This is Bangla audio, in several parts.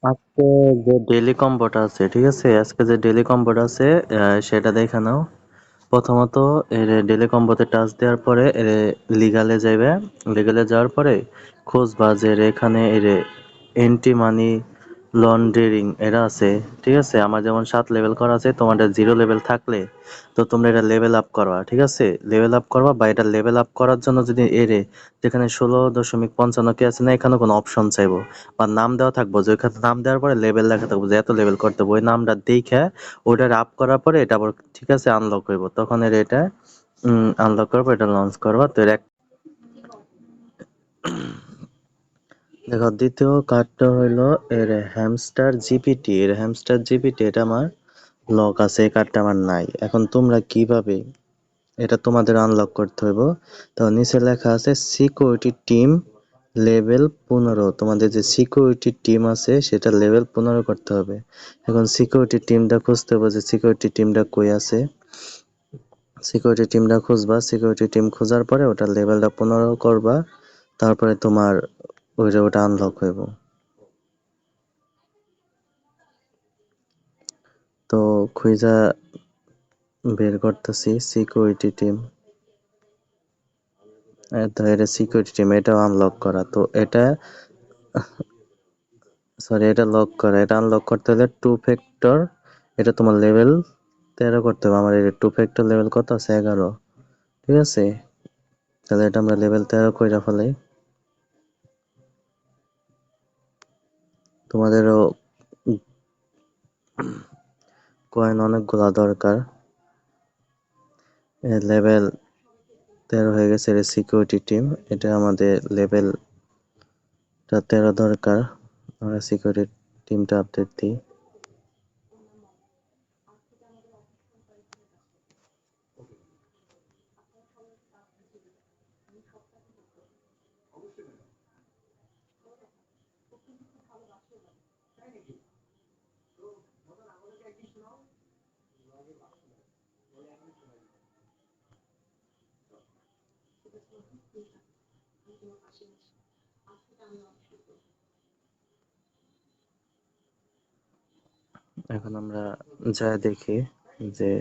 আজকে যে ডেইলি কম্বোটা আছে, ঠিক আছে, আজকে যে ডেইলি কম্বোটা আছে সেটা দেখে নাও। প্রথমত এর ডেইলি কম্বোতে টাচ দেওয়ার পরে এর লিগালে যাবে। লিগালে যাওয়ার পরে খুঁজবা যে এর এখানে এর এন্টি মানি লন্ডারিং এরা আছে, ঠিক আছে। আমার যেমন 7 লেভেল করা আছে, তোমাদের 0 লেভেল থাকলে তো তোমরা এটা লেভেল আপ করবা, ঠিক আছে। লেভেল আপ করবা, বা এটা লেভেল আপ করার জন্য যদি এরে যেখানে 16.55 কে আছে না, এখানে কোনো অপশন চাইবো বা নাম দেওয়া থাকবো, যে ওইখানে নাম দেওয়ার পরে লেভেল লেখা থাকবো যে এত লেভেল করতে হবে, ওই নামটা দেখে ওইটার আপ করার পরে এটা আবার, ঠিক আছে, আনলক হইব। তখন এর এটা আনলক করবো, এটা লঞ্চ করবো। তো এর দেখো, দ্বিতীয় কার্ডটা হইলো এর হ্যামস্টার জিপিটি। এটা আমার লক আছে, এই কার্ডটা আমার নাই। এখন তোমরা কিভাবে এটা তোমাদের আনলক করতে হইব? তো নিচে লেখা আছে সিকিউরিটি টিম লেভেল 15। তোমাদের যে সিকিউরিটি টিম আছে সেটা লেভেল 15 করতে হবে। এখন সিকিউরিটি টিমটা খুঁজতে হবে, যে সিকিউরিটি টিমটা কই আছে। সিকিউরিটি টিমটা খুঁজবা, সিকিউরিটি টিম খোঁজার পরে ওটা লেভেলটা 15 করবা, তারপরে তোমার ওটা আনলক হইব। তো খুঁজা বের করতেছি সিকিউরিটি টিম। তো এটা সিকিউরিটি টিম, এটাও আনলক করা। তো এটা, সরি, এটা লক করা। এটা আনলক করতে হলে 2 ফ্যাক্টর, এটা তোমার লেভেল 13 করতে হবে। আমার এটা 2 ফ্যাক্টর লেভেল কত আছে? 11। ঠিক আছে, তাহলে এটা আমরা লেভেল 13 কইরা ফেলাই। তোমাদেরও কয়েন অনেকগুলা দরকার। লেভেল 13 হয়ে গেছে এটা সিকিউরিটি টিম। এটা আমাদের লেভেলটা 13 দরকার। আমরা সিকিউরিটি টিমটা আপডেট দিই। এখন আমরা যা দেখি যে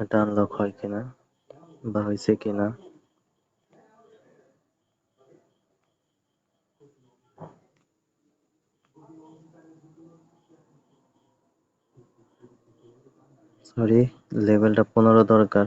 এটা আনলক হয় কিনা বা হয়েছে কিনা। সরি, লেভেলটা 15 দরকার।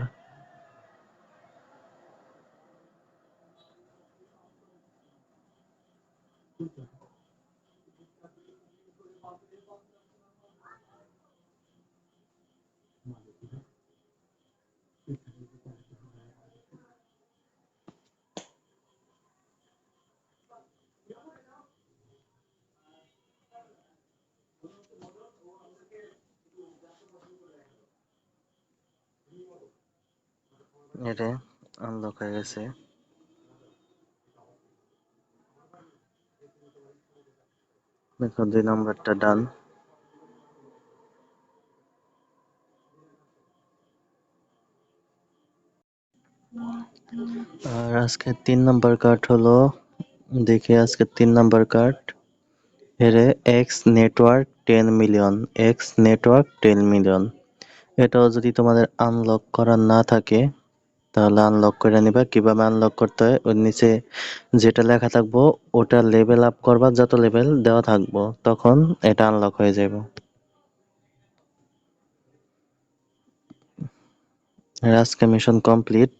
এটা আনলক হয়ে গেছে। দেখো 2 নাম্বারটা ডান। আর আজকে 3 নাম্বার কার্ড হলো, দেখি আজকে 3 নাম্বার কার্ড এর x network 10 million. X network 10 million, এটাও যদি তোমাদের আনলক করা না থাকে তাহলে আনলক করে নিবা। কিভাবে আনলক করতে হয়, ওর নিচে যেটা লেখা থাকবো ওটা লেভেল আপ করবা, যত লেভেল দেওয়া থাকবো তখন এটা আনলক হয়ে যাবে। আর আজকে মিশন কমপ্লিট।